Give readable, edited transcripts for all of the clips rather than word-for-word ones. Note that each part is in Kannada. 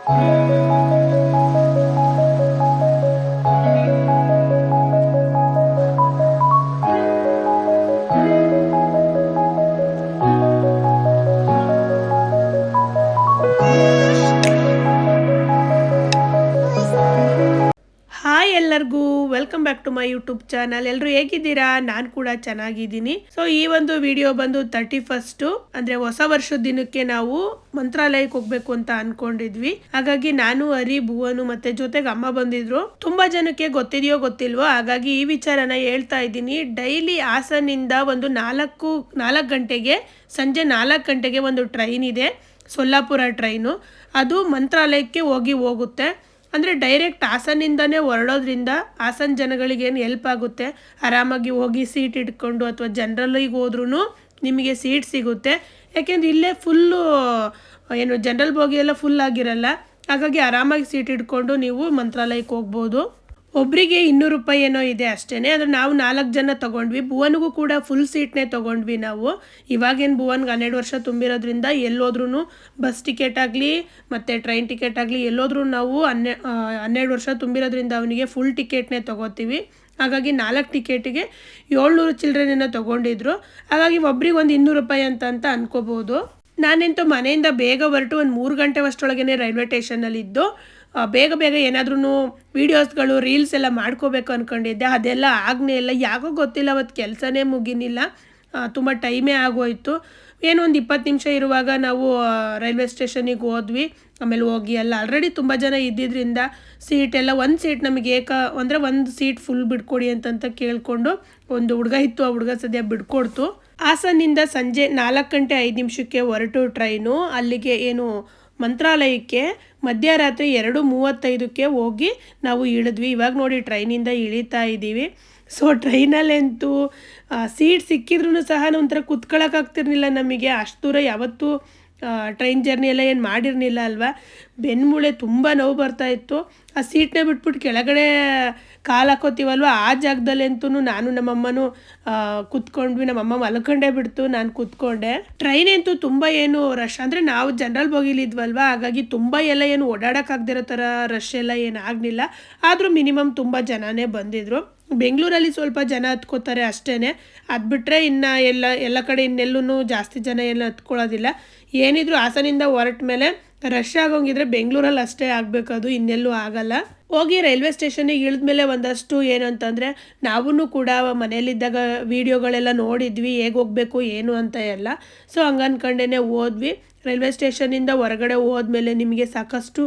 ಹಾಯ್ ಎಲ್ಲರಿಗೂ welcome back to my YouTube channel. ಎಲ್ಲರೂ ಹೇಗಿದ್ದೀರಾ? ನಾನು ಕೂಡ ಚೆನ್ನಾಗಿದ್ದೀನಿ. ಸೊ ಈ ಒಂದು ವಿಡಿಯೋ ಬಂದು 31 ಅಂದ್ರೆ ಹೊಸ ವರ್ಷದ ದಿನಕ್ಕೆ ನಾವು ಮಂತ್ರಾಲಯಕ್ಕೆ ಹೋಗ್ಬೇಕು ಅಂತ ಅನ್ಕೊಂಡಿದ್ವಿ. ಹಾಗಾಗಿ ನಾನು, ಹರಿ, ಭುವನು ಮತ್ತೆ ಜೊತೆಗೆ ಅಮ್ಮ ಬಂದಿದ್ರು. ತುಂಬಾ ಜನಕ್ಕೆ ಗೊತ್ತಿದೆಯೋ ಗೊತ್ತಿಲ್ವೋ, ಹಾಗಾಗಿ ಈ ವಿಚಾರನ ಹೇಳ್ತಾ ಇದ್ದೀನಿ. ಡೈಲಿ ಹಾಸನಿಂದ ಒಂದು 4 ಗಂಟೆಗೆ, ಸಂಜೆ 4 ಗಂಟೆಗೆ ಒಂದು ಟ್ರೈನ್ ಇದೆ, ಸೊಲ್ಲಾಪುರ ಟ್ರೈನು. ಅದು ಮಂತ್ರಾಲಯಕ್ಕೆ ಹೋಗುತ್ತೆ. ಅಂದರೆ ಡೈರೆಕ್ಟ್ ಹಾಸನಿಂದನೇ ಹೊರಡೋದ್ರಿಂದ ಹಾಸನ ಜನಗಳಿಗೆ ಏನು ಹೆಲ್ಪ್ ಆಗುತ್ತೆ. ಆರಾಮಾಗಿ ಹೋಗಿ ಸೀಟ್ ಇಟ್ಕೊಂಡು ಅಥವಾ ಜನರಲ್ಲಿಗೆ ಹೋದ್ರೂ ನಿಮಗೆ ಸೀಟ್ ಸಿಗುತ್ತೆ. ಯಾಕೆಂದರೆ ಇಲ್ಲೇ ಫುಲ್ಲು ಏನು ಜನರಲ್ ಬೋಗಿ ಎಲ್ಲ ಫುಲ್ ಆಗಿರಲ್ಲ. ಹಾಗಾಗಿ ಆರಾಮಾಗಿ ಸೀಟ್ ಇಟ್ಕೊಂಡು ನೀವು ಮಂತ್ರಾಲಯಕ್ಕೆ ಹೋಗ್ಬೋದು. ಒಬ್ಬರಿಗೆ 200 ರೂಪಾಯಿ ಏನೋ ಇದೆ ಅಷ್ಟೇ. ಅಂದರೆ ನಾವು 4 ಜನ ತೊಗೊಂಡ್ವಿ. ಭುವನಿಗೂ ಕೂಡ ಫುಲ್ ಸೀಟ್ನೇ ತೊಗೊಂಡ್ವಿ ನಾವು. ಇವಾಗೇನು ಭುವನ್ಗೆ 12 ವರ್ಷ ತುಂಬಿರೋದ್ರಿಂದ ಎಲ್ಲೋದ್ರೂ ಬಸ್ ಟಿಕೆಟ್ ಆಗಲಿ ಮತ್ತು ಟ್ರೈನ್ ಟಿಕೆಟ್ ಆಗಲಿ ಎಲ್ಲೋದ್ರೂ ನಾವು 12 ವರ್ಷ ತುಂಬಿರೋದ್ರಿಂದ ಅವನಿಗೆ ಫುಲ್ ಟಿಕೆಟ್ನೇ ತೊಗೋತೀವಿ. ಹಾಗಾಗಿ 4 ಟಿಕೆಟಿಗೆ 700 ಚಿಲ್ಡ್ರನ್ನ ತೊಗೊಂಡಿದ್ರು. ಹಾಗಾಗಿ ಒಬ್ರಿಗೆ ಒಂದು 200 ರೂಪಾಯಿ ಅಂತ ಅನ್ಕೋಬೋದು. ನಾನಂತೂ ಮನೆಯಿಂದ ಬೇಗ ಹೊರಟು ಒಂದು 3 ಗಂಟೆ ಅಷ್ಟರೊಳಗೇ ರೈಲ್ವೆ ಸ್ಟೇಷನಲ್ಲಿದ್ದು ಬೇಗ ಏನಾದ್ರೂ ವೀಡಿಯೋಸ್ಗಳು ರೀಲ್ಸ್ ಎಲ್ಲ ಮಾಡ್ಕೋಬೇಕು ಅಂದ್ಕೊಂಡಿದ್ದೆ. ಅದೆಲ್ಲ ಆಗನೇ ಇಲ್ಲ. ಯಾಕೋ ಗೊತ್ತಿಲ್ಲ, ಅವತ್ತು ಕೆಲಸನೇ ಮುಗಿನಿಲ್ಲ, ತುಂಬ ಟೈಮೇ ಆಗೋಯಿತು. ಏನೋ ಒಂದು 20 ನಿಮಿಷ ಇರುವಾಗ ನಾವು ರೈಲ್ವೆ ಸ್ಟೇಷನಿಗೆ ಹೋದ್ವಿ. ಆಮೇಲೆ ಹೋಗಿ ಎಲ್ಲ ಆಲ್ರೆಡಿ ತುಂಬ ಜನ ಇದ್ದಿದ್ದರಿಂದ ಸೀಟೆಲ್ಲ ಒಂದು ಸೀಟ್ ನಮಗೆ ಅಂದರೆ ಒಂದು ಸೀಟ್ ಫುಲ್ ಬಿಡ್ಕೊಡಿ ಅಂತ ಕೇಳಿಕೊಂಡು ಒಂದು ಹುಡುಗ ಇತ್ತು, ಆ ಹುಡುಗ ಸದ್ಯ ಬಿಡ್ಕೊಡ್ತು. ಹಾಸನಿಂದ ಸಂಜೆ 4 ಗಂಟೆ 5 ನಿಮಿಷಕ್ಕೆ ಹೊರಟು ಟ್ರೈನು ಅಲ್ಲಿಗೆ ಏನು ಮಂತ್ರಾಲಯಕ್ಕೆ ಮಧ್ಯರಾತ್ರಿ 2:35ಕ್ಕೆ ಹೋಗಿ ನಾವು ಇಳಿದ್ವಿ. ಇವಾಗ ನೋಡಿ ಟ್ರೈನಿಂದ ಇಳಿತಾ ಇದ್ದೀವಿ. ಸೊ ಟ್ರೈನಲ್ಲಂತೂ ಸೀಟ್ ಸಿಕ್ಕಿದ್ರೂ ಸಹ ಒಂಥರ ಕುತ್ಕೊಳ್ಳೋಕ್ಕಾಗ್ತಿರ್ಲಿಲ್ಲ ನಮಗೆ. ಅಷ್ಟು ದೂರ ಯಾವತ್ತೂ ಟ್ರೈನ್ ಜರ್ನಿ ಎಲ್ಲ ಏನು ಮಾಡಿರಲಿಲ್ಲ ಅಲ್ವಾ. ಬೆನ್ಮೂಳೆ ತುಂಬ ನೋವು ಬರ್ತಾಯಿತ್ತು. ಆ ಸೀಟ್ನ ಬಿಟ್ಬಿಟ್ಟು ಕೆಳಗಡೆ ಕಾಲು ಹಾಕೋತೀವಲ್ವ, ಆ ಜಾಗದಲ್ಲಂತೂ ನಾನು ನಮ್ಮಮ್ಮನೂ ಕೂತ್ಕೊಂಡ್ವಿ. ನಮ್ಮಮ್ಮ ಮಲ್ಕೊಂಡೇ ಬಿಡ್ತು, ನಾನು ಕೂತ್ಕೊಂಡೆ. ಟ್ರೈನ್ ಅಂತೂ ತುಂಬ ಏನು ರಶ್ ಅಂದರೆ ನಾವು ಜನರಲ್ ಬೋಗಿಲಿದ್ವಲ್ವ, ಹಾಗಾಗಿ ತುಂಬ ಎಲ್ಲ ಏನು ಓಡಾಡೋಕ್ಕಾಗದಿರೋ ಥರ ರಶ್ ಎಲ್ಲ ಏನು ಆಗಲಿಲ್ಲ. ಆದರೂ ಮಿನಿಮಮ್ ತುಂಬ ಜನನೇ ಬಂದಿದ್ದರು. ಬೆಂಗಳೂರಲ್ಲಿ ಸ್ವಲ್ಪ ಜನ ಹತ್ಕೋತಾರೆ ಅಷ್ಟೇ. ಅದು ಬಿಟ್ಟರೆ ಇನ್ನು ಎಲ್ಲ ಕಡೆ ಇನ್ನೆಲ್ಲೂ ಜಾಸ್ತಿ ಜನ ಎಲ್ಲ ಹತ್ಕೊಳ್ಳೋದಿಲ್ಲ. ಏನಿದ್ರು ಹಾಸನಿಂದ ಹೊರಟ ಮೇಲೆ ರಶ್ ಆಗೋಂಗಿದ್ರೆ ಬೆಂಗಳೂರಲ್ಲಿ ಅಷ್ಟೇ ಆಗಬೇಕದು, ಇನ್ನೆಲ್ಲೂ ಆಗಲ್ಲ. ಹೋಗಿ ರೈಲ್ವೆ ಸ್ಟೇಷನಿಗೆ ಇಳಿದ್ಮೇಲೆ ಒಂದಷ್ಟು ಏನು ಅಂತಂದರೆ ನಾವು ಕೂಡ ಮನೆಯಲ್ಲಿದ್ದಾಗ ವೀಡಿಯೋಗಳೆಲ್ಲ ನೋಡಿದ್ವಿ, ಹೇಗೆ ಹೋಗಬೇಕು ಏನು ಅಂತ ಎಲ್ಲ. ಸೊ ಹಂಗನ್ಕೊಂಡೇ ಹೋದ್ವಿ. ರೈಲ್ವೆ ಸ್ಟೇಷನಿಂದ ಹೊರಗಡೆ ಹೋದ್ಮೇಲೆ ನಿಮಗೆ ಸಾಕಷ್ಟು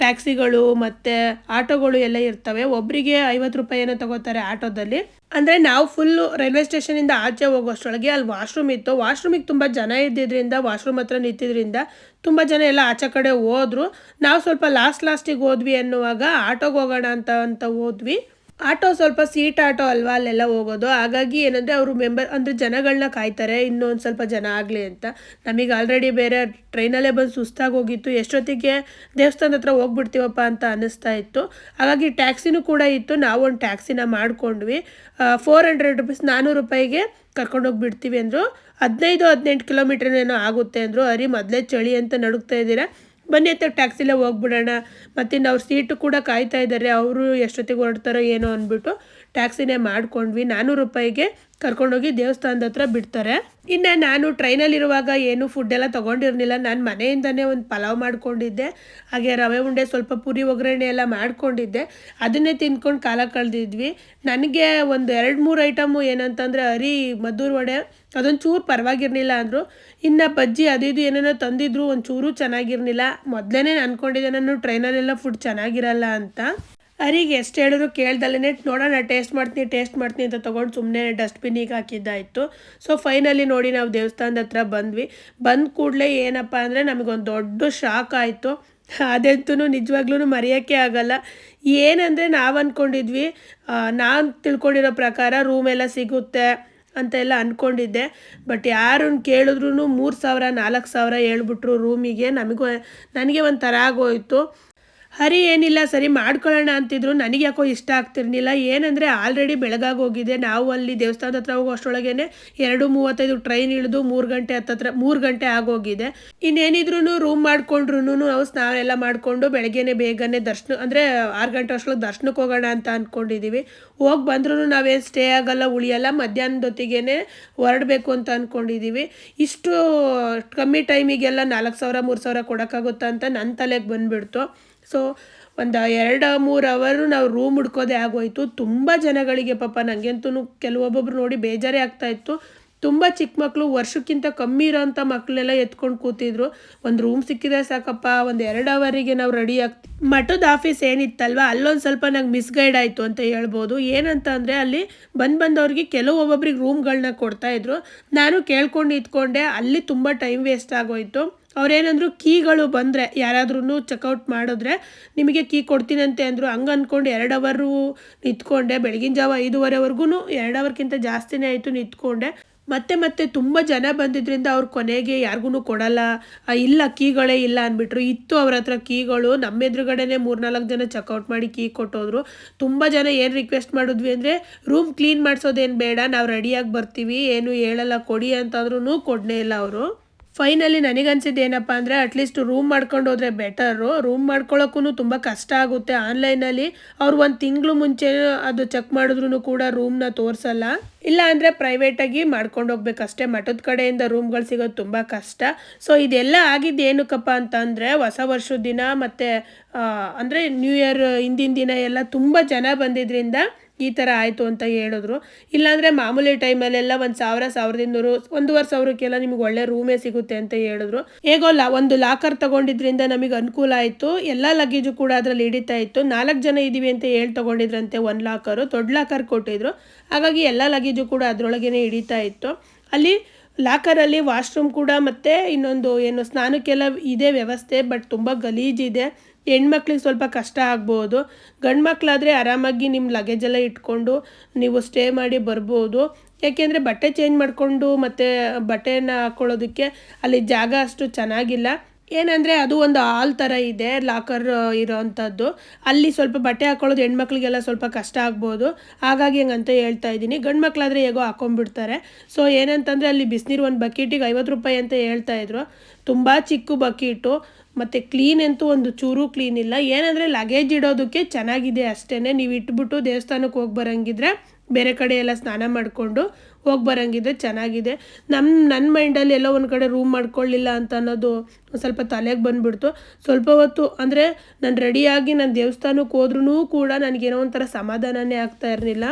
ಟ್ಯಾಕ್ಸಿಗಳು ಮತ್ತು ಆಟೋಗಳು ಎಲ್ಲ ಇರ್ತವೆ. ಒಬ್ಬರಿಗೆ 50 ರೂಪಾಯಿನ ತಗೋತಾರೆ ಆಟೋದಲ್ಲಿ. ಅಂದರೆ ನಾವು ಫುಲ್ಲು ರೈಲ್ವೆ ಸ್ಟೇಷನಿಂದ ಆಚೆ ಹೋಗೋಷ್ಟರೊಳಗೆ ಅಲ್ಲಿ ವಾಶ್ರೂಮ್ ಇತ್ತು. ವಾಶ್ರೂಮಿಗೆ ತುಂಬ ಜನ ಇದ್ದಿದ್ದರಿಂದ, ವಾಶ್ರೂಮ್ ಹತ್ರ ನಿಂತಿದ್ರಿಂದ ತುಂಬ ಜನ ಎಲ್ಲ ಆಚೆ ಕಡೆ ಹೋದರು. ನಾವು ಸ್ವಲ್ಪ ಲಾಸ್ಟಿಗೆ ಹೋದ್ವಿ ಅನ್ನುವಾಗ ಆಟೋಗೆ ಹೋಗೋಣ ಅಂತ ಹೋದ್ವಿ. ಆಟೋ ಸ್ವಲ್ಪ ಸೀಟ್ ಆಟೋ ಅಲ್ವಾ ಅಲ್ಲೆಲ್ಲ ಹೋಗೋದು. ಹಾಗಾಗಿ ಏನಂದರೆ ಅವರು ಅಂದರೆ ಜನಗಳನ್ನ ಕಾಯ್ತಾರೆ ಇನ್ನೊಂದು ಸ್ವಲ್ಪ ಜನ ಆಗಲಿ ಅಂತ. ನಮಗೆ ಆಲ್ರೆಡಿ ಬೇರೆ ಟ್ರೈನಲ್ಲೇ ಬಂದು ಸುಸ್ತಾಗಿ ಹೋಗಿತ್ತು. ಎಷ್ಟೊತ್ತಿಗೆ ದೇವಸ್ಥಾನದ ಹತ್ರ ಹೋಗ್ಬಿಡ್ತೀವಪ್ಪ ಅಂತ ಅನ್ನಿಸ್ತಾ ಇತ್ತು. ಹಾಗಾಗಿ ಟ್ಯಾಕ್ಸಿನೂ ಕೂಡ ಇತ್ತು. ನಾವು ಒಂದು ಟ್ಯಾಕ್ಸಿನ ಮಾಡ್ಕೊಂಡ್ವಿ. 400 ರುಪೀಸ್, 400 ರೂಪಾಯಿಗೆ ಕರ್ಕೊಂಡೋಗ್ಬಿಡ್ತೀವಿ ಅಂದರು. 15-18 ಕಿಲೋಮೀಟ್ರ್ ಏನೋ ಆಗುತ್ತೆ ಅಂದರು. ಅರಿ ಮೊದಲೇ ಚಳಿ ಅಂತ ನಡುಗ್ತಾ ಇದ್ದೀರಾ, ಬನ್ನಿ ಅಂತ ಟ್ಯಾಕ್ಸಿಲೇ ಹೋಗ್ಬಿಡೋಣ. ಮತ್ತಿನ್ನು ಅವ್ರ ಸೀಟು ಕೂಡ ಕಾಯ್ತಾ ಇದ್ದಾರೆ, ಅವರು ಎಷ್ಟೊತ್ತಿಗೆ ಹೊರಡ್ತಾರೋ ಏನೋ ಅಂದ್ಬಿಟ್ಟು ಟ್ಯಾಕ್ಸಿನೇ ಮಾಡ್ಕೊಂಡ್ವಿ. 400 ರೂಪಾಯಿಗೆ ಕರ್ಕೊಂಡೋಗಿ ದೇವಸ್ಥಾನದ ಹತ್ರ ಬಿಡ್ತಾರೆ. ಇನ್ನು ನಾನು ಟ್ರೈನಲ್ಲಿರುವಾಗ ಏನು ಫುಡ್ಡೆಲ್ಲ ತೊಗೊಂಡಿರಲಿಲ್ಲ. ನಾನು ಮನೆಯಿಂದನೇ ಒಂದು ಪಲಾವ್ ಮಾಡ್ಕೊಂಡಿದ್ದೆ, ಹಾಗೆ ರವೆ ಉಂಡೆ, ಸ್ವಲ್ಪ ಪುರಿ ಒಗ್ಗರಣೆ ಎಲ್ಲ ಮಾಡ್ಕೊಂಡಿದ್ದೆ. ಅದನ್ನೇ ತಿಂದ್ಕೊಂಡು ಕಾಲ ಕಳೆದಿದ್ವಿ. ನನಗೆ ಒಂದು 2-3 ಐಟಮು ಏನಂತಂದರೆ ಹರಿ ಮದ್ದೂರು ವಡೆ ಅದೊಂದು ಚೂರು ಪರವಾಗಿರಲಿಲ್ಲ ಅಂದರು. ಇನ್ನು ಬಜ್ಜಿ ಅದು ಇದು ಏನೇನೋ ತಂದಿದ್ರು, ಒಂದು ಚೂರು ಚೆನ್ನಾಗಿರಲಿಲ್ಲ. ಮೊದಲೇ ಅಂದ್ಕೊಂಡಿದ್ದೆ ನಾನು ಟ್ರೈನಲ್ಲೆಲ್ಲ ಫುಡ್ ಚೆನ್ನಾಗಿರಲ್ಲ ಅಂತ. ಅರಿಗೆ ಎಷ್ಟು ಹೇಳಿದ್ರು ಕೇಳ್ದಲ್ಲೇ ನೋಡೋಣ ಟೇಸ್ಟ್ ಮಾಡ್ತೀನಿ ಅಂತ ತೊಗೊಂಡು ಸುಮ್ಮನೆ ಡಸ್ಟ್ಬಿನ್ನಿಗೆ ಹಾಕಿದ್ದಾಯಿತು. ಸೊ ಫೈನಲಿ ನೋಡಿ ನಾವು ದೇವಸ್ಥಾನದ ಹತ್ರ ಬಂದ್ವಿ. ಬಂದ ಕೂಡಲೇ ಏನಪ್ಪ ಅಂದರೆ ನಮಗೊಂದು ದೊಡ್ಡ ಶಾಕ್ ಆಯಿತು. ಅದಂತೂ ನಿಜವಾಗ್ಲೂ ಮರೆಯೋಕ್ಕೆ ಆಗಲ್ಲ. ಏನಂದರೆ ನಾವು ಅಂದ್ಕೊಂಡಿದ್ವಿ, ನಾನು ತಿಳ್ಕೊಂಡಿರೋ ಪ್ರಕಾರ ರೂಮೆಲ್ಲ ಸಿಗುತ್ತೆ ಅಂತೆಲ್ಲ ಅಂದ್ಕೊಂಡಿದ್ದೆ. ಬಟ್ ಯಾರನ್ನು ಕೇಳಿದ್ರು 3,000 4,000 ಹೇಳ್ಬಿಟ್ರು ರೂಮಿಗೆ. ನನಗೆ ಒಂಥರ ಆಗೋಯಿತು. ಹರಿ ಏನಿಲ್ಲ ಸರಿ ಮಾಡ್ಕೊಳ್ಳೋಣ ಅಂತಿದ್ರು. ನನಗೆ ಯಾಕೋ ಇಷ್ಟ ಆಗ್ತಿರ್ಲಿಲ್ಲ. ಏನಂದರೆ ಆಲ್ರೆಡಿ ಬೆಳಗಾಗೋಗಿದೆ. ನಾವು ಅಲ್ಲಿ ದೇವಸ್ಥಾನದ ಹತ್ರ ಹೋಗೋ ಅಷ್ಟರೊಳಗೇ 2:35 ಟ್ರೈನ್ ಇಳಿದು 3 ಗಂಟೆ ಹತ್ತತ್ರ 3 ಗಂಟೆ ಆಗೋಗಿದೆ. ಇನ್ನೇನಿದ್ರು ರೂಮ್ ಮಾಡ್ಕೊಂಡ್ರು ನಾವು ಸ್ನಾನ ಎಲ್ಲ ಮಾಡಿಕೊಂಡು ಬೆಳಗ್ಗೆನೇ ಬೇಗನೆ ದರ್ಶನ ಅಂದರೆ 6 ಗಂಟೆ ಅಷ್ಟರೊಳಗೆ ದರ್ಶನಕ್ಕೆ ಹೋಗೋಣ ಅಂತ ಅಂದ್ಕೊಂಡಿದ್ದೀವಿ. ಹೋಗಿ ಬಂದ್ರೂ ನಾವೇನು ಸ್ಟೇ ಆಗಲ್ಲ, ಉಳಿಯಲ್ಲ. ಮಧ್ಯಾಹ್ನದ ಹೊತ್ತಿಗೆ ಹೊರಡಬೇಕು ಅಂತ ಅಂದ್ಕೊಂಡಿದ್ದೀವಿ. ಇಷ್ಟು ಕಮ್ಮಿ ಟೈಮಿಗೆಲ್ಲ 4,000 3,000 ಕೊಡೋಕ್ಕಾಗುತ್ತಾ ಅಂತ ನನ್ನ ತಲೆಗೆ ಬಂದುಬಿಡ್ತು. ಸೊ ಒಂದು 2-3 ಅವರು ನಾವು ರೂಮ್ ಹುಡ್ಕೋದೇ ಆಗೋಯಿತು. ತುಂಬ ಜನಗಳಿಗೆ ಪಾಪ ನನಗಂತೂ ಕೆಲವೊಬ್ಬೊಬ್ರು ನೋಡಿ ಬೇಜಾರೇ ಆಗ್ತಾಯಿತ್ತು. ತುಂಬ ಚಿಕ್ಕ ಮಕ್ಕಳು, ವರ್ಷಕ್ಕಿಂತ ಕಮ್ಮಿ ಇರೋಂಥ ಮಕ್ಕಳೆಲ್ಲ ಎತ್ಕೊಂಡು ಕೂತಿದ್ರು. ಒಂದು ರೂಮ್ ಸಿಕ್ಕಿದ್ರೆ ಸಾಕಪ್ಪ, ಒಂದು 2 ಅವರಿಗೆ ನಾವು ರೆಡಿ ಆಗ್ತೀವಿ. ಮಠದ ಆಫೀಸ್ ಏನಿತ್ತಲ್ವ ಅಲ್ಲೊಂದು ಸ್ವಲ್ಪ ನಂಗೆ ಮಿಸ್ಗೈಡ್ ಆಯಿತು ಅಂತ ಹೇಳ್ಬೋದು. ಏನಂತ ಅಂದರೆ ಅಲ್ಲಿ ಬಂದವ್ರಿಗೆ ಒಬ್ಬೊಬ್ರಿಗೆ ರೂಮ್ಗಳನ್ನ ಕೊಡ್ತಾಯಿದ್ರು. ನಾನು ಕೇಳ್ಕೊಂಡು ಇದ್ಕೊಂಡೆ. ಅಲ್ಲಿ ತುಂಬ ಟೈಮ್ ವೇಸ್ಟ್ ಆಗೋಯಿತು. ಅವ್ರೇನಂದ್ರು ಕೀಗಳು ಬಂದರೆ ಯಾರಾದ್ರೂ ಚೆಕ್ಔಟ್ ಮಾಡಿದ್ರೆ ನಿಮಗೆ ಕೀ ಕೊಡ್ತೀನಂತೆ ಅಂದರು. ಹಂಗೆ ಅಂದ್ಕೊಂಡು 2 ಅವರು ನಿಂತ್ಕೊಂಡೆ. ಬೆಳಗಿನ ಜಾವ 5:30ವರೆಗೂ 2 ಅವರ್ಗಿಂತ ಜಾಸ್ತಿನೇ ಆಯಿತು ನಿಂತ್ಕೊಂಡೆ. ಮತ್ತೆ ತುಂಬ ಜನ ಬಂದಿದ್ದರಿಂದ ಅವ್ರು ಕೊನೆಗೆ ಯಾರಿಗೂ ಕೊಡಲ್ಲ, ಇಲ್ಲ ಕೀಗಳೇ ಇಲ್ಲ ಅಂದ್ಬಿಟ್ರು. ಇತ್ತು ಅವ್ರ ಹತ್ರ ಕೀಗಳು. ನಮ್ಮ ಎದುರುಗಡೆನೇ 3-4 ಜನ ಚೆಕ್ಔಟ್ ಮಾಡಿ ಕೀ ಕೊಟ್ಟೋದ್ರು. ತುಂಬ ಜನ ಏನು ರಿಕ್ವೆಸ್ಟ್ ಮಾಡಿದ್ವಿ ಅಂದರೆ ರೂಮ್ ಕ್ಲೀನ್ ಮಾಡಿಸೋದೇನು ಬೇಡ, ನಾವು ರೆಡಿಯಾಗಿ ಬರ್ತೀವಿ, ಏನು ಹೇಳಲ್ಲ ಕೊಡಿ ಅಂತಂದ್ರೂ ಕೊಡಲೇ ಇಲ್ಲ ಅವರು. ಫೈನಲಿ ನನಗನ್ಸಿದ್ದು ಏನಪ್ಪ ಅಂದರೆ ಅಟ್ಲೀಸ್ಟ್ ರೂಮ್ ಮಾಡ್ಕೊಂಡು ಹೋದರೆ ಬೆಟರು. ರೂಮ್ ಮಾಡ್ಕೊಳ್ಳೋಕ್ಕೂ ತುಂಬ ಕಷ್ಟ ಆಗುತ್ತೆ. ಆನ್ಲೈನಲ್ಲಿ ಅವ್ರು 1 ತಿಂಗಳು ಮುಂಚೆ ಅದು ಚೆಕ್ ಮಾಡಿದ್ರೂ ಕೂಡ ರೂಮ್ನ ತೋರಿಸಲ್ಲ. ಇಲ್ಲ ಅಂದರೆ ಪ್ರೈವೇಟಾಗಿ ಮಾಡ್ಕೊಂಡು ಹೋಗ್ಬೇಕಷ್ಟೇ. ಮಠದ ಕಡೆಯಿಂದ ರೂಮ್ಗಳು ಸಿಗೋದು ತುಂಬ ಕಷ್ಟ. ಸೊ ಇದೆಲ್ಲ ಆಗಿದ್ದು ಏನಕ್ಕಪ್ಪ ಅಂತಂದರೆ ಹೊಸ ವರ್ಷದ ದಿನ ಮತ್ತು ಅಂದರೆ ನ್ಯೂ ಇಯರ್ ಹಿಂದಿನ ದಿನ ಎಲ್ಲ ತುಂಬ ಜನ ಬಂದಿದ್ದರಿಂದ ಈ ಥರ ಆಯಿತು ಅಂತ ಹೇಳಿದ್ರು. ಇಲ್ಲಾಂದರೆ ಮಾಮೂಲಿ ಟೈಮಲ್ಲೆಲ್ಲ 1,000 1,200 1,500ಕ್ಕೆಲ್ಲ ನಿಮಗೆ ಒಳ್ಳೆ ರೂಮೇ ಸಿಗುತ್ತೆ ಅಂತ ಹೇಳಿದ್ರು. ಹೇಗೋಲ್ಲ ಒಂದು ಲಾಕರ್ ತೊಗೊಂಡಿದ್ರಿಂದ ನಮಗೆ ಅನುಕೂಲ ಆಯಿತು. ಎಲ್ಲ ಲಗೇಜು ಕೂಡ ಅದರಲ್ಲಿ ಹಿಡಿತಾ ಇತ್ತು. 4 ಜನ ಇದ್ದೀವಿ ಅಂತ ಹೇಳಿ ತೊಗೊಂಡಿದ್ರಂತೆ. 1 ಲಾಕರು ದೊಡ್ಡ ಲಾಕರ್ ಕೊಟ್ಟಿದ್ರು. ಹಾಗಾಗಿ ಎಲ್ಲ ಲಗೇಜು ಕೂಡ ಅದರೊಳಗೇ ಹಿಡಿತಾ ಇತ್ತು. ಅಲ್ಲಿ ಲಾಕರಲ್ಲಿ ವಾಶ್ರೂಮ್ ಕೂಡ ಮತ್ತು ಇನ್ನೊಂದು ಏನು ಸ್ನಾನಕ್ಕೆಲ್ಲ ಇದೆ ವ್ಯವಸ್ಥೆ. ಬಟ್ ತುಂಬ ಗಲೀಜಿದೆ. ಹೆಣ್ಮಕ್ಳಿಗೆ ಸ್ವಲ್ಪ ಕಷ್ಟ ಆಗ್ಬೋದು. ಗಂಡು ಮಕ್ಕಳಾದರೆ ಆರಾಮಾಗಿ ನಿಮ್ಮ ಲಗೇಜೆಲ್ಲ ಇಟ್ಕೊಂಡು ನೀವು ಸ್ಟೇ ಮಾಡಿ ಬರ್ಬೋದು. ಯಾಕೆಂದರೆ ಬಟ್ಟೆ ಚೇಂಜ್ ಮಾಡಿಕೊಂಡು ಮತ್ತು ಬಟ್ಟೆನ ಹಾಕ್ಕೊಳ್ಳೋದಕ್ಕೆ ಅಲ್ಲಿ ಜಾಗ ಅಷ್ಟು ಚೆನ್ನಾಗಿಲ್ಲ. ಏನಂದರೆ ಅದು ಒಂದು ಹಾಲ್ ಥರ ಇದೆ ಲಾಕರ್ ಇರೋವಂಥದ್ದು. ಅಲ್ಲಿ ಸ್ವಲ್ಪ ಬಟ್ಟೆ ಹಾಕ್ಕೊಳ್ಳೋದು ಹೆಣ್ಮಕ್ಳಿಗೆಲ್ಲ ಸ್ವಲ್ಪ ಕಷ್ಟ ಆಗ್ಬೋದು. ಹಾಗಾಗಿ ಹಂಗಂತ ಹೇಳ್ತಾ ಇದ್ದೀನಿ. ಗಂಡು ಮಕ್ಕಳಾದರೆ ಹೇಗೋ ಹಾಕ್ಕೊಂಡ್ಬಿಡ್ತಾರೆ. ಸೊ ಏನಂತಂದರೆ ಅಲ್ಲಿ ಬಿಸಿನೀರು ಒಂದು ಬಕೆಟಿಗೆ 50 ರೂಪಾಯಿ ಅಂತ ಹೇಳ್ತಾಯಿದ್ರು. ತುಂಬ ಚಿಕ್ಕ ಬಕೀಟು ಮತ್ತು ಕ್ಲೀನ್ ಅಂತೂ ಒಂದು ಚೂರು ಕ್ಲೀನ್ ಇಲ್ಲ. ಏನಂದರೆ ಲಗೇಜ್ ಇಡೋದಕ್ಕೆ ಚೆನ್ನಾಗಿದೆ ಅಷ್ಟೇ. ನೀವು ಇಟ್ಬಿಟ್ಟು ದೇವಸ್ಥಾನಕ್ಕೆ ಹೋಗಿ ಬರೋಂಗಿದ್ರೆ ಬೇರೆ ಕಡೆ ಎಲ್ಲ ಸ್ನಾನ ಮಾಡಿಕೊಂಡು ಹೋಗಿ ಬರೋಂಗಿದ್ರೆ ಚೆನ್ನಾಗಿದೆ. ನನ್ನ ಮೈಂಡಲ್ಲಿ ಎಲ್ಲೋ ಒಂದು ಕಡೆ ರೂಮ್ ಮಾಡ್ಕೊಳ್ಳಿಲ್ಲ ಅಂತ ಅನ್ನೋದು ಸ್ವಲ್ಪ ತಲೆಗೆ ಬಂದುಬಿಡ್ತು. ಸ್ವಲ್ಪ ಹೊತ್ತು ಅಂದರೆ ನಾನು ರೆಡಿಯಾಗಿ ನಾನು ದೇವಸ್ಥಾನಕ್ಕೆ ಹೋದ್ರೂ ಕೂಡ ನನಗೇನೋ ಒಂಥರ ಸಮಾಧಾನನೇ ಆಗ್ತಾ ಇರಲಿಲ್ಲ.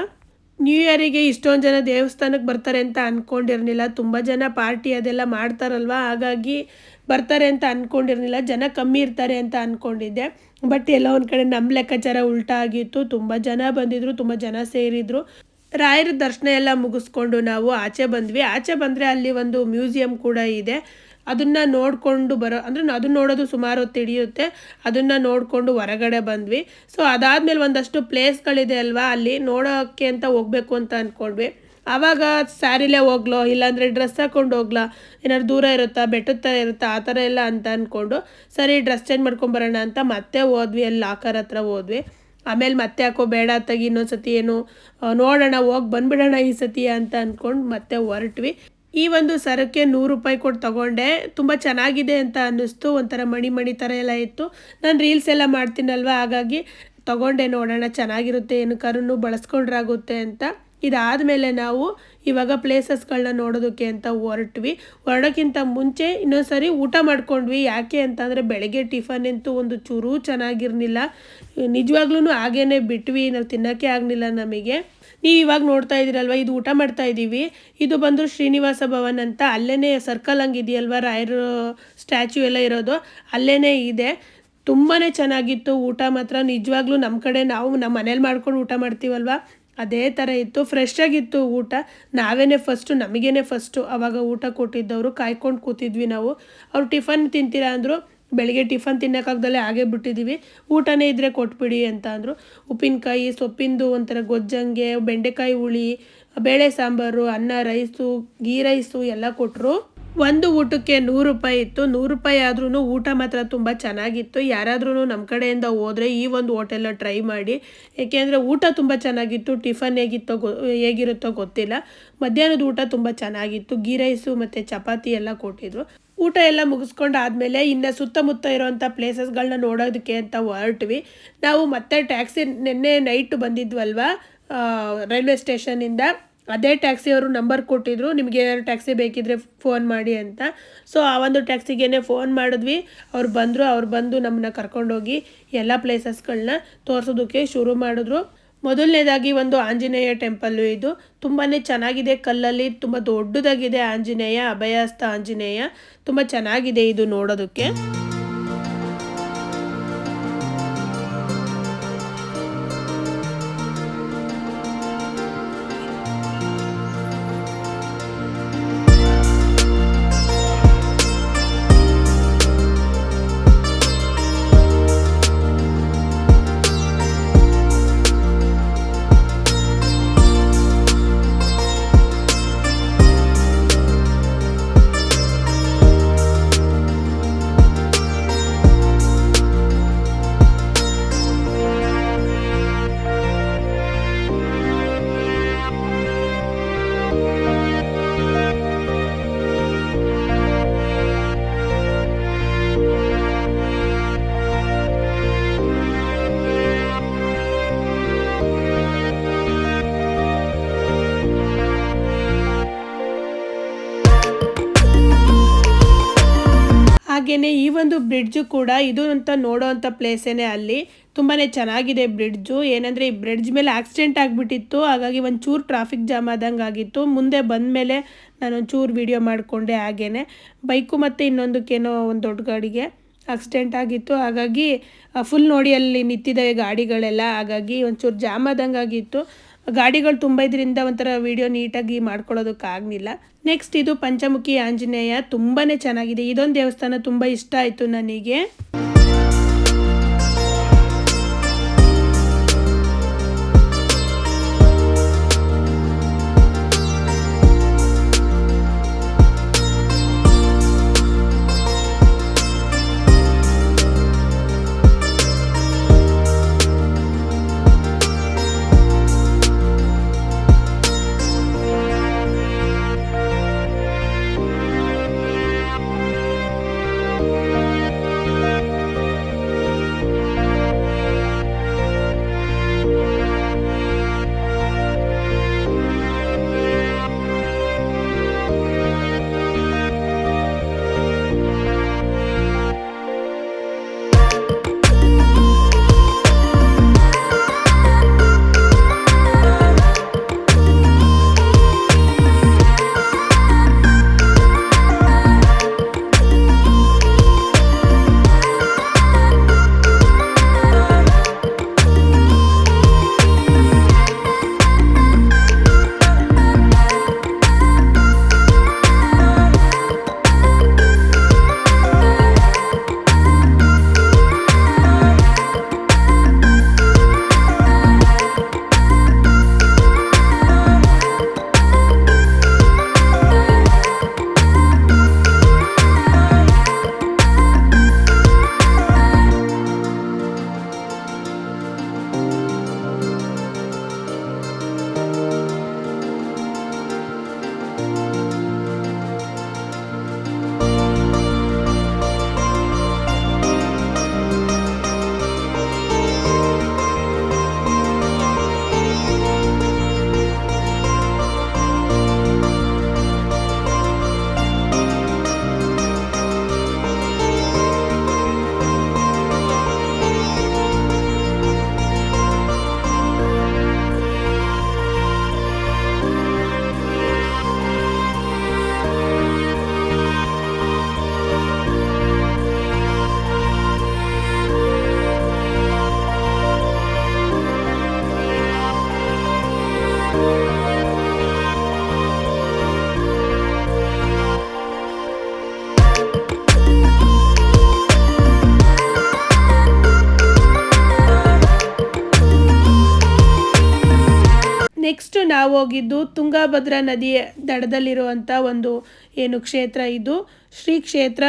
ನ್ಯೂ ಇಯರಿಗೆ ಇಷ್ಟೊಂದು ಜನ ದೇವಸ್ಥಾನಕ್ಕೆ ಬರ್ತಾರೆ ಅಂತ ಅಂದ್ಕೊಂಡಿರಲಿಲ್ಲ. ತುಂಬ ಜನ ಪಾರ್ಟಿ ಅದೆಲ್ಲ ಮಾಡ್ತಾರಲ್ವ, ಹಾಗಾಗಿ ಬರ್ತಾರೆ ಅಂತ ಅಂದ್ಕೊಂಡಿರಲಿಲ್ಲ. ಜನ ಕಮ್ಮಿ ಇರ್ತಾರೆ ಅಂತ ಅಂದ್ಕೊಂಡಿದ್ದೆ. ಬಟ್ ಎಲ್ಲ ಒಂದು ಕಡೆ ನಮ್ಮ ಲೆಕ್ಕಾಚಾರ ಉಲ್ಟಾ ಆಗಿತ್ತು. ತುಂಬ ಜನ ಬಂದಿದ್ದರು, ತುಂಬ ಜನ ಸೇರಿದರು. ರಾಯರ ದರ್ಶನ ಎಲ್ಲ ಮುಗಿಸ್ಕೊಂಡು ನಾವು ಆಚೆ ಬಂದ್ವಿ. ಆಚೆ ಬಂದರೆ ಅಲ್ಲಿ ಒಂದು ಮ್ಯೂಸಿಯಂ ಕೂಡ ಇದೆ. ಅದನ್ನು ನೋಡಿಕೊಂಡು ಅಂದರೆ ಅದನ್ನು ನೋಡೋದು ಸುಮಾರು ಹೊತ್ತು ಹಿಡಿಯುತ್ತೆ. ಅದನ್ನು ನೋಡಿಕೊಂಡು ಹೊರಗಡೆ ಬಂದ್ವಿ. ಸೊ ಅದಾದಮೇಲೆ ಒಂದಷ್ಟು ಪ್ಲೇಸ್ಗಳಿದೆ ಅಲ್ವಾ, ಅಲ್ಲಿ ನೋಡೋಕ್ಕೆ ಅಂತ ಹೋಗಬೇಕು ಅಂತ ಅಂದ್ಕೊಂಡ್ವಿ. ಆವಾಗ ಸ್ಯಾರಿಲೇ ಹೋಗ್ಲೋ ಇಲ್ಲಾಂದರೆ ಡ್ರೆಸ್ ಹಾಕ್ಕೊಂಡು ಹೋಗ್ಲಾ, ಏನಾದ್ರು ದೂರ ಇರುತ್ತಾ, ಬೆಟ್ಟದ ಥರ ಇರುತ್ತಾ, ಆ ಥರ ಎಲ್ಲ ಅಂತ ಅಂದ್ಕೊಂಡು ಸರಿ ಡ್ರೆಸ್ ಚೇಂಜ್ ಮಾಡ್ಕೊಂಬರೋಣ ಅಂತ ಮತ್ತೆ ಹೋದ್ವಿ. ಅಲ್ಲಿ ಲಾಕರ್ ಹತ್ರ ಹೋದ್ವಿ. ಆಮೇಲೆ ಮತ್ತೆ ಯಾಕೋ ಬೇಡ ತೆಗಿ, ಇನ್ನೊಂದು ಸತಿ ಏನು ನೋಡೋಣ ಹೋಗಿ ಬಂದುಬಿಡೋಣ ಈ ಸತಿ ಅಂತ ಅಂದ್ಕೊಂಡು ಮತ್ತೆ ಹೊರಟ್ವಿ. ಈ ಒಂದು ಸರಕ್ಕೆ 100 ರೂಪಾಯಿ ಕೊಟ್ಟು ತೊಗೊಂಡೆ. ತುಂಬ ಚೆನ್ನಾಗಿದೆ ಅಂತ ಅನ್ನಿಸ್ತು. ಒಂಥರ ಮಣಿ ಥರ ಎಲ್ಲ ಇತ್ತು. ನಾನು ರೀಲ್ಸ್ ಎಲ್ಲ ಮಾಡ್ತೀನಲ್ವ, ಹಾಗಾಗಿ ತೊಗೊಂಡೆ. ನೋಡೋಣ ಚೆನ್ನಾಗಿರುತ್ತೆ, ಏನಕ್ಕಾದ್ರೂ ಬಳಸ್ಕೊಂಡ್ರಾಗುತ್ತೆ ಅಂತ. ಇದಾದಮೇಲೆ ನಾವು ಇವಾಗ ಪ್ಲೇಸಸ್ಗಳನ್ನ ನೋಡೋದಕ್ಕೆ ಅಂತ ಹೊರಡೋಕ್ಕಿಂತ ಮುಂಚೆ ಇನ್ನೊಂದು ಸರಿ ಊಟ ಮಾಡ್ಕೊಂಡ್ವಿ. ಯಾಕೆ ಅಂತಂದರೆ ಬೆಳಗ್ಗೆ ಟಿಫನ್ ಅಂತೂ ಒಂದು ಚೂರು ಚೆನ್ನಾಗಿರಲಿಲ್ಲ. ನಿಜವಾಗ್ಲೂ ಹಾಗೇ ಬಿಟ್ವಿ, ನಾವು ತಿನ್ನೋಕ್ಕೆ ಆಗಲಿಲ್ಲ ನಮಗೆ. ನೀವು ಇವಾಗ ನೋಡ್ತಾ ಇದ್ದೀರಲ್ವ, ಇದು ಊಟ ಮಾಡ್ತಾ ಇದ್ದೀವಿ. ಇದು ಬಂದು ಶ್ರೀನಿವಾಸ ಭವನ್ ಅಂತ. ಅಲ್ಲೇ ಸರ್ಕಲ್ ಹಂಗಿದೆಯಲ್ವ, ರಾಯರ ಸ್ಟ್ಯಾಚ್ಯೂ ಎಲ್ಲ ಇರೋದು ಅಲ್ಲೇ ಇದೆ. ತುಂಬಾ ಚೆನ್ನಾಗಿತ್ತು ಊಟ ಮಾತ್ರ. ನಿಜವಾಗ್ಲೂ ನಮ್ಮ ಕಡೆ ನಾವು ನಮ್ಮ ಮನೇಲಿ ಮಾಡ್ಕೊಂಡು ಊಟ ಮಾಡ್ತೀವಲ್ವ, ಅದೇ ಥರ ಇತ್ತು. ಫ್ರೆಶ್ ಆಗಿತ್ತು ಊಟ. ನಮಗೇನೆ ಫಸ್ಟು ಆವಾಗ ಊಟ ಕೊಟ್ಟಿದ್ದವರು. ಕಾಯ್ಕೊಂಡು ಕೂತಿದ್ವಿ ನಾವು. ಅವ್ರು ಟಿಫನ್ ತಿಂತೀರಾ ಅಂದರು. ಬೆಳಿಗ್ಗೆ ಟಿಫನ್ ತಿನ್ನೋಕ್ಕಾಗ್ದಲ್ಲೇ ಹಾಗೇ ಬಿಟ್ಟಿದ್ದೀವಿ. ಊಟನೇ ಇದ್ದರೆ ಕೊಟ್ಬಿಡಿ ಅಂತ ಅಂದರು. ಉಪ್ಪಿನಕಾಯಿ, ಸೊಪ್ಪಿಂದು ಒಂಥರ ಗೊಜ್ಜಂಗೆ, ಬೆಂಡೆಕಾಯಿ ಹುಳಿ, ಬೇಳೆ ಸಾಂಬಾರು, ಅನ್ನ, ರೈಸು, ಗೀ ರೈಸು ಎಲ್ಲ ಕೊಟ್ಟರು. ಒಂದು ಊಟಕ್ಕೆ 100 ರೂಪಾಯಿ ಇತ್ತು. 100 ರೂಪಾಯಿ ಆದ್ರೂ ಊಟ ಮಾತ್ರ ತುಂಬ ಚೆನ್ನಾಗಿತ್ತು. ಯಾರಾದ್ರೂ ನಮ್ಮ ಕಡೆಯಿಂದ ಹೋದರೆ ಈ ಒಂದು ಹೋಟೆಲ್ನ ಟ್ರೈ ಮಾಡಿ. ಏಕೆಂದರೆ ಊಟ ತುಂಬ ಚೆನ್ನಾಗಿತ್ತು. ಟಿಫನ್ ಹೇಗಿರುತ್ತೋ ಗೊತ್ತಿಲ್ಲ. ಮಧ್ಯಾಹ್ನದ ಊಟ ತುಂಬ ಚೆನ್ನಾಗಿತ್ತು. ಗೀ ರೈಸು ಮತ್ತು ಚಪಾತಿ ಎಲ್ಲ ಕೊಟ್ಟಿದ್ರು. ಊಟ ಎಲ್ಲ ಮುಗಿಸ್ಕೊಂಡು ಆದಮೇಲೆ ಇನ್ನು ಸುತ್ತಮುತ್ತ ಇರೋವಂಥ ಪ್ಲೇಸಸ್ಗಳನ್ನ ನೋಡೋದಕ್ಕೆ ಅಂತ ಹೊರಟ್ವಿ. ನಾವು ಮತ್ತೆ ಟ್ಯಾಕ್ಸಿ ನಿನ್ನೆ ನೈಟ್ ಬಂದಿದ್ವಲ್ವ ರೈಲ್ವೆ ಸ್ಟೇಷನಿಂದ, ಅದೇ ಟ್ಯಾಕ್ಸಿಯವರು ನಂಬರ್ ಕೊಟ್ಟಿದ್ರು, ನಿಮಗೆ ಏನಾದ್ರು ಟ್ಯಾಕ್ಸಿ ಬೇಕಿದ್ರೆ ಫೋನ್ ಮಾಡಿ ಅಂತ. ಸೊ ಆ ಒಂದು ಟ್ಯಾಕ್ಸಿಗೇ ಫೋನ್ ಮಾಡಿದ್ವಿ. ಅವ್ರು ಬಂದು ನಮ್ಮನ್ನ ಕರ್ಕೊಂಡೋಗಿ ಎಲ್ಲ ಪ್ಲೇಸಸ್ಗಳನ್ನ ತೋರಿಸೋದಕ್ಕೆ ಶುರು ಮಾಡಿದ್ರು. ಮೊದಲನೇದಾಗಿ ಒಂದು ಆಂಜನೇಯ ಟೆಂಪಲ್ಲು. ಇದು ತುಂಬಾ ಚೆನ್ನಾಗಿದೆ. ಕಲ್ಲಲ್ಲಿ ತುಂಬ ದೊಡ್ಡದಾಗಿದೆ ಆಂಜನೇಯ, ಅಭಯಹಸ್ತ ಆಂಜನೇಯ. ತುಂಬ ಚೆನ್ನಾಗಿದೆ ಇದು ನೋಡೋದಕ್ಕೆ. ಹಾಗೆಯೇ ಈ ಒಂದು ಬ್ರಿಡ್ಜು ಕೂಡ ಇದು ಅಂತ ನೋಡೋವಂಥ ಪ್ಲೇಸೇನೆ. ಅಲ್ಲಿ ತುಂಬಾ ಚೆನ್ನಾಗಿದೆ ಬ್ರಿಡ್ಜು. ಏನಂದರೆ ಈ ಬ್ರಿಡ್ಜ್ ಮೇಲೆ ಆಕ್ಸಿಡೆಂಟ್ ಆಗಿಬಿಟ್ಟಿತ್ತು. ಹಾಗಾಗಿ ಒಂಚೂರು ಟ್ರಾಫಿಕ್ ಜಾಮ್ ಆದಂಗೆ ಆಗಿತ್ತು. ಮುಂದೆ ಬಂದ ಮೇಲೆ ನಾನು ಒಂಚೂರು ವೀಡಿಯೋ ಮಾಡಿಕೊಂಡೆ. ಹಾಗೇ ಬೈಕು ಮತ್ತು ಇನ್ನೊಂದಕ್ಕೇನೋ ಒಂದು ದೊಡ್ಡ ಗಾಡಿಗೆ ಆಕ್ಸಿಡೆಂಟ್ ಆಗಿತ್ತು. ಹಾಗಾಗಿ ಫುಲ್ ನೋಡಿ ಅಲ್ಲಿ ನಿಂತಿದೆ ಗಾಡಿಗಳೆಲ್ಲ. ಹಾಗಾಗಿ ಒಂಚೂರು ಜಾಮ್ ಆದಂಗೆ ಆಗಿತ್ತು. ಗಾಡಿಗಳು ತುಂಬ ಇದರಿಂದ ಒಂಥರ ವೀಡಿಯೋ ನೀಟಾಗಿ ಮಾಡ್ಕೊಳ್ಳೋದಕ್ಕಾಗಲಿಲ್ಲ. ನೆಕ್ಸ್ಟ್ ಇದು ಪಂಚಮುಖಿ ಆಂಜನೇಯ. ತುಂಬಾ ಚೆನ್ನಾಗಿದೆ. ಇದೊಂದು ದೇವಸ್ಥಾನ ತುಂಬ ಇಷ್ಟ ಆಯಿತು ನನಗೆ. ನೆಕ್ಸ್ಟ್ ನಾವು ಹೋಗಿದ್ದು ತುಂಗಭದ್ರಾ ನದಿಯ ದಡದಲ್ಲಿರುವಂಥ ಒಂದು ಏನು ಕ್ಷೇತ್ರ, ಇದು ಶ್ರೀ ಕ್ಷೇತ್ರ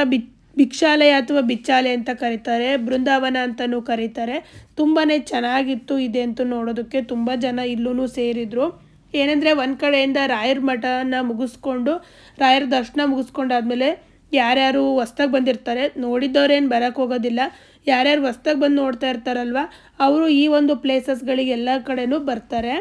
ಭಿಕ್ಷಾಲಯ ಅಥವಾ ಬಿಚ್ಚಾಲೆ ಅಂತ ಕರೀತಾರೆ, ಬೃಂದಾವನ ಅಂತಲೂ ಕರೀತಾರೆ. ತುಂಬಾ ಚೆನ್ನಾಗಿತ್ತು ಇದೆ ಅಂತ ನೋಡೋದಕ್ಕೆ. ತುಂಬ ಜನ ಇಲ್ಲೂ ಸೇರಿದರು. ಏನಂದರೆ ಒಂದು ಕಡೆಯಿಂದ ರಾಯರ ಮಠನ ಮುಗಿಸ್ಕೊಂಡು, ರಾಯರ ದರ್ಶನ ಮುಗಿಸ್ಕೊಂಡಾದ್ಮೇಲೆ ಯಾರ್ಯಾರು ಹೊಸ್ದಾಗಿ ಬಂದಿರ್ತಾರೆ, ನೋಡಿದ್ದವ್ರೇನು ಬರೋಕ್ಕೆ ಹೋಗೋದಿಲ್ಲ, ಯಾರ್ಯಾರು ಹೊಸ್ದಾಗಿ ಬಂದು ನೋಡ್ತಾ ಇರ್ತಾರಲ್ವ ಅವರು ಈ ಒಂದು ಪ್ಲೇಸಸ್ಗಳಿಗೆ ಎಲ್ಲ ಕಡೆನೂ ಬರ್ತಾರೆ.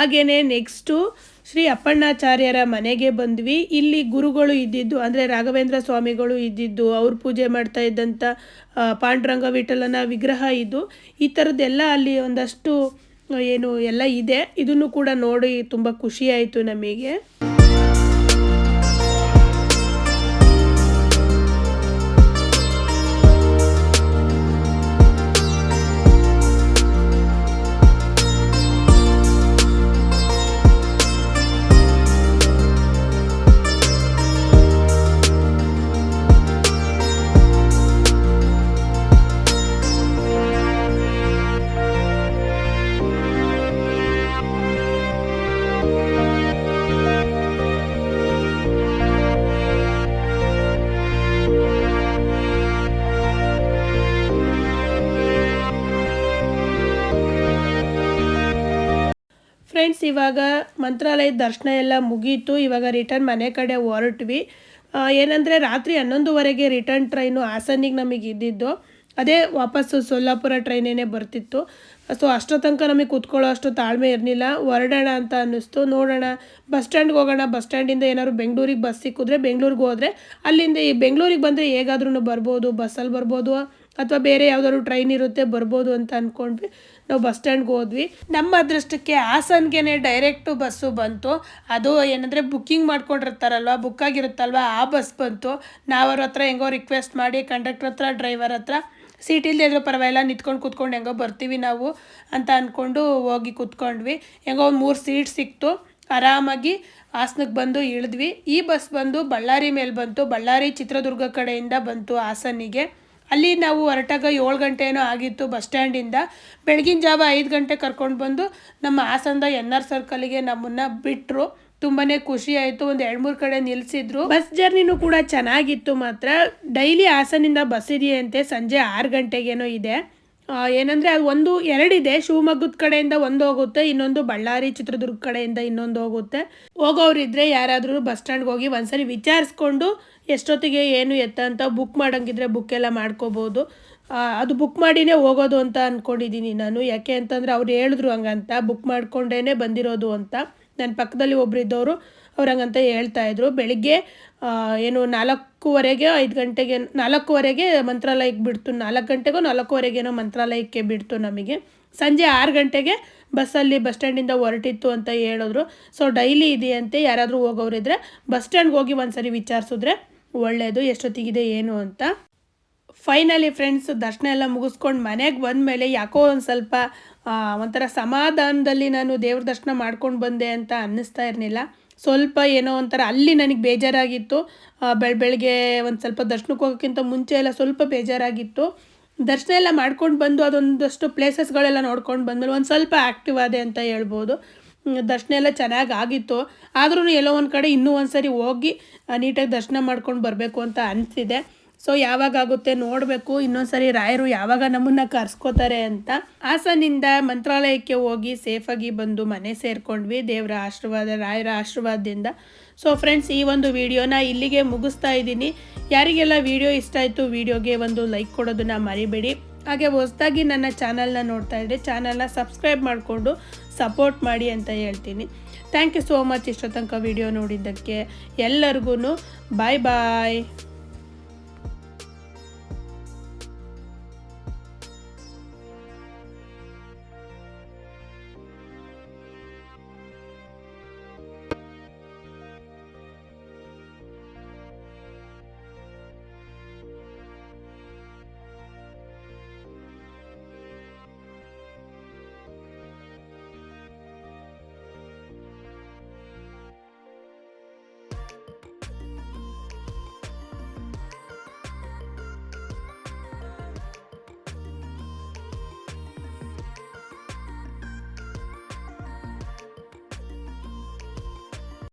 ಹಾಗೆಯೇ ನೆಕ್ಸ್ಟು ಶ್ರೀ ಅಪ್ಪಣ್ಣಾಚಾರ್ಯರ ಮನೆಗೆ ಬಂದ್ವಿ. ಇಲ್ಲಿ ಗುರುಗಳು ಇದ್ದಿದ್ದು, ಅಂದರೆ ರಾಘವೇಂದ್ರ ಸ್ವಾಮಿಗಳು ಇದ್ದಿದ್ದು, ಅವ್ರು ಪೂಜೆ ಮಾಡ್ತಾ ಇದ್ದಂಥ ಪಾಂಡುರಂಗ ವಿಠಲನ ವಿಗ್ರಹ ಇದು. ಈ ಥರದ್ದೆಲ್ಲ ಅಲ್ಲಿ ಒಂದಷ್ಟು ಏನು ಎಲ್ಲ ಇದೆ. ಇದನ್ನು ಕೂಡ ನೋಡಿ ತುಂಬ ಖುಷಿಯಾಯಿತು ನಮಗೆ. ಫ್ರೆಂಡ್ಸ್, ಇವಾಗ ಮಂತ್ರಾಲಯದ ದರ್ಶನ ಎಲ್ಲ ಮುಗೀತು. ಇವಾಗ ರಿಟರ್ನ್ ಮನೆ ಕಡೆ ಹೊರಟ್ವಿ. ಏನಂದರೆ ರಾತ್ರಿ 11:30ಗೆ ರಿಟರ್ನ್ ಟ್ರೈನು ಹಾಸನಿಗೆ ನಮಗೆ ಇದ್ದಿದ್ದು. ಅದೇ ವಾಪಸ್ಸು ಸೊಲ್ಲಾಪುರ ಟ್ರೈನೇನೆ ಬರ್ತಿತ್ತು. ಸೊ ಅಷ್ಟೋ ತನಕ ನಮಗೆ ಕೂತ್ಕೊಳ್ಳೋ ಅಷ್ಟು ತಾಳ್ಮೆ ಇರಲಿಲ್ಲ. ಹೊರಡೋಣ ಅಂತ ಅನ್ನಿಸ್ತು. ನೋಡೋಣ, ಬಸ್ ಸ್ಟ್ಯಾಂಡ್ಗೆ ಹೋಗೋಣ, ಬಸ್ ಸ್ಟ್ಯಾಂಡಿಂದ ಏನಾದ್ರು ಬೆಂಗಳೂರಿಗೆ ಬಸ್ ಸಿಕ್ಕಿದ್ರೆ ಬೆಂಗಳೂರಿಗೆ ಹೋದರೆ, ಅಲ್ಲಿಂದ ಈ ಬೆಂಗಳೂರಿಗೆ ಬಂದರೆ ಹೇಗಾದ್ರೂ ಬರ್ಬೋದು, ಬಸ್ಸಲ್ಲಿ ಬರ್ಬೋದು ಅಥವಾ ಬೇರೆ ಯಾವುದಾದ್ರು ಟ್ರೈನ್ ಇರುತ್ತೆ ಬರ್ಬೋದು ಅಂತ ಅಂದ್ಕೊಂಡ್ವಿ. ನಾವು ಬಸ್ ಸ್ಟ್ಯಾಂಡ್ಗೆ ಹೋದ್ವಿ. ನಮ್ಮ ಅದೃಷ್ಟಕ್ಕೆ ಹಾಸನ್ಗೆ ಡೈರೆಕ್ಟು ಬಸ್ಸು ಬಂತು. ಅದು ಏನಂದರೆ ಬುಕ್ಕಿಂಗ್ ಮಾಡ್ಕೊಂಡಿರ್ತಾರಲ್ವ, ಬುಕ್ ಆಗಿರುತ್ತಲ್ವ, ಆ ಬಸ್ ಬಂತು. ನಾವು ಅವ್ರ ಹತ್ರ ಹೆಂಗೋ ರಿಕ್ವೆಸ್ಟ್ ಮಾಡಿ ಕಂಡಕ್ಟ್ರ್ ಹತ್ರ, ಡ್ರೈವರ್ ಹತ್ರ ಸೀಟ್ ಇಲ್ಲದೆ ಇದ್ರೂ ಪರವಾಗಿಲ್ಲ, ನಿಂತ್ಕೊಂಡು ಕೂತ್ಕೊಂಡು ಹೆಂಗೋ ಬರ್ತೀವಿ ನಾವು ಅಂತ ಅಂದ್ಕೊಂಡು ಹೋಗಿ ಕೂತ್ಕೊಂಡ್ವಿ. ಹೆಂಗೋ ಒಂದು 3 ಸೀಟ್ ಸಿಕ್ತು. ಆರಾಮಾಗಿ ಹಾಸನಕ್ಕೆ ಬಂದು ಇಳಿದ್ವಿ. ಈ ಬಸ್ ಬಂದು ಬಳ್ಳಾರಿ ಮೇಲೆ ಬಂತು. ಬಳ್ಳಾರಿ ಚಿತ್ರದುರ್ಗ ಕಡೆಯಿಂದ ಬಂತು ಹಾಸನಿಗೆ. ಅಲ್ಲಿ ನಾವು ಹೊರಟಾಗ 7 ಗಂಟೆ ಏನೋ ಆಗಿತ್ತು ಬಸ್ ಸ್ಟ್ಯಾಂಡಿಂದ. ಬೆಳಗಿನ ಜಾವ 5 ಗಂಟೆ ಕರ್ಕೊಂಡು ಬಂದು ನಮ್ಮ ಹಾಸನದ NR ಸರ್ಕಲ್ಗೆ ನಮ್ಮನ್ನು ಬಿಟ್ಟರು. ತುಂಬಾ ಖುಷಿ ಆಯಿತು. ಒಂದು 2-3 ಕಡೆ ನಿಲ್ಲಿಸಿದ್ರು. ಬಸ್ ಜರ್ನಿನೂ ಕೂಡ ಚೆನ್ನಾಗಿತ್ತು. ಮಾತ್ರ ಡೈಲಿ ಹಾಸನಿಂದ ಬಸ್ ಇದೆಯಂತೆ, ಸಂಜೆ 6 ಗಂಟೆಗೇನೋ ಇದೆ. ಏನಂದರೆ ಅದು 2 ಇದೆ. ಶಿವಮೊಗ್ಗದ ಕಡೆಯಿಂದ ಒಂದು ಹೋಗುತ್ತೆ, ಇನ್ನೊಂದು ಬಳ್ಳಾರಿ ಚಿತ್ರದುರ್ಗ ಕಡೆಯಿಂದ ಇನ್ನೊಂದು ಹೋಗುತ್ತೆ. ಹೋಗೋರಿದ್ರೆ ಯಾರಾದರೂ ಬಸ್ ಸ್ಟ್ಯಾಂಡ್ಗೆ ಹೋಗಿ ಒಂದ್ಸರಿ ವಿಚಾರಿಸ್ಕೊಂಡು ಎಷ್ಟೊತ್ತಿಗೆ ಏನು ಎತ್ತ ಅಂತ ಬುಕ್ ಮಾಡೋಂಗಿದ್ರೆ ಬುಕ್ ಎಲ್ಲ ಮಾಡ್ಕೋಬೋದು. ಅದು ಬುಕ್ ಮಾಡಿನೇ ಹೋಗೋದು ಅಂತ ಅಂದ್ಕೊಂಡಿದ್ದೀನಿ ನಾನು. ಯಾಕೆ ಅಂತಂದರೆ ಅವ್ರು ಹೇಳಿದ್ರು ಹಂಗಂತ, ಬುಕ್ ಮಾಡ್ಕೊಂಡೇ ಬಂದಿರೋದು ಅಂತ. ನನ್ನ ಪಕ್ಕದಲ್ಲಿ ಒಬ್ರು ಇದ್ದವರು ಅವ್ರು ಹಂಗಂತ ಹೇಳ್ತಾಯಿದ್ರು. ಬೆಳಿಗ್ಗೆ ಏನು 4:15 5 ಗಂಟೆಗೆ 4:15ಗೆ ಮಂತ್ರಾಲಯಕ್ಕೆ ಬಿಡ್ತು. 4 ಗಂಟೆಗೋ 4:15ಗೇನೋ ಮಂತ್ರಾಲಯಕ್ಕೆ ಬಿಡ್ತು ನಮಗೆ. ಸಂಜೆ 6 ಗಂಟೆಗೆ ಬಸ್ಸಲ್ಲಿ ಬಸ್ ಸ್ಟ್ಯಾಂಡಿಂದ ಹೊರಟಿತ್ತು ಅಂತ ಹೇಳಿದ್ರು. ಸೊ ಡೈಲಿ ಇದೆಯಂತೆ. ಯಾರಾದರೂ ಹೋಗೋರಿದ್ರೆ ಬಸ್ ಸ್ಟ್ಯಾಂಡ್ಗೆ ಹೋಗಿ ಒಂದ್ಸರಿ ವಿಚಾರಿಸಿದ್ರೆ ಒಳ್ಳೆಯದು, ಎಷ್ಟೊತ್ತಿಗಿದೆ ಏನು ಅಂತ. ಫೈನಲಿ ಫ್ರೆಂಡ್ಸ್, ದರ್ಶನ ಎಲ್ಲ ಮುಗಿಸ್ಕೊಂಡು ಮನೆಗೆ ಬಂದಮೇಲೆ ಯಾಕೋ ಒಂದು ಸ್ವಲ್ಪ ಒಂಥರ ಸಮಾಧಾನದಲ್ಲಿ ನಾನು ದೇವ್ರ ದರ್ಶನ ಮಾಡ್ಕೊಂಡು ಬಂದೆ ಅಂತ ಅನ್ನಿಸ್ತಾ ಇರಲಿಲ್ಲ. ಸ್ವಲ್ಪ ಏನೋ ಒಂಥರ ಅಲ್ಲಿ ನನಗೆ ಬೇಜಾರಾಗಿತ್ತು. ಬೆಳಗ್ಗೆ ಒಂದು ಸ್ವಲ್ಪ ದರ್ಶನಕ್ಕೆ ಹೋಗೋಕ್ಕಿಂತ ಮುಂಚೆ ಎಲ್ಲ ಸ್ವಲ್ಪ ಬೇಜಾರಾಗಿತ್ತು. ದರ್ಶನ ಎಲ್ಲ ಮಾಡ್ಕೊಂಡು ಬಂದು ಅದೊಂದಷ್ಟು ಪ್ಲೇಸಸ್ಗಳೆಲ್ಲ ನೋಡ್ಕೊಂಡು ಬಂದಮೇಲೆ ಒಂದು ಸ್ವಲ್ಪ ಆ್ಯಕ್ಟಿವ್ ಆದೆ ಅಂತ ಹೇಳ್ಬೋದು. ದರ್ಶನ ಎಲ್ಲ ಚೆನ್ನಾಗಿ ಆಗಿತ್ತು. ಆದ್ರೂ ಎಲ್ಲೋ ಒಂದು ಕಡೆ ಇನ್ನೂ ಒಂದು ಸರಿ ಹೋಗಿ ನೀಟಾಗಿ ದರ್ಶನ ಮಾಡ್ಕೊಂಡು ಬರಬೇಕು ಅಂತ ಅನಿಸಿದೆ. ಸೊ ಯಾವಾಗ ಆಗುತ್ತೆ ನೋಡಬೇಕು, ಇನ್ನೊಂದ್ಸರಿ ರಾಯರು ಯಾವಾಗ ನಮ್ಮನ್ನು ಕರ್ಸ್ಕೋತಾರೆ ಅಂತ. ಹಾಸನಿಂದ ಮಂತ್ರಾಲಯಕ್ಕೆ ಹೋಗಿ ಸೇಫಾಗಿ ಬಂದು ಮನೆ ಸೇರ್ಕೊಂಡ್ವಿ ದೇವರ ಆಶೀರ್ವಾದ, ರಾಯರ ಆಶೀರ್ವಾದದಿಂದ. ಸೊ ಫ್ರೆಂಡ್ಸ್, ಈ ಒಂದು ವಿಡಿಯೋನ ಇಲ್ಲಿಗೆ ಮುಗಿಸ್ತಾ ಇದ್ದೀನಿ. ಯಾರಿಗೆಲ್ಲ ವಿಡಿಯೋ ಇಷ್ಟ ಆಯಿತು ವಿಡಿಯೋಗೆ ಒಂದು ಲೈಕ್ ಕೊಡೋದನ್ನ ಮರಿಬೇಡಿ. ಹಾಗೆ ಹೊಸದಾಗಿ ನನ್ನ ಚಾನಲ್ನ ನೋಡ್ತಾ ಇದ್ದರೆ ಚಾನಲ್ನ ಸಬ್ಸ್ಕ್ರೈಬ್ ಮಾಡಿಕೊಂಡು ಸಪೋರ್ಟ್ ಮಾಡಿ ಅಂತ ಹೇಳ್ತೀನಿ. ಥ್ಯಾಂಕ್ ಯು ಸೋ ಮಚ್ ಇಷ್ಟೋ ತನಕ ವಿಡಿಯೋ ನೋಡಿದ್ದಕ್ಕೆ ಎಲ್ಲರಿಗೂ ಬಾಯ್ ಬಾಯ್.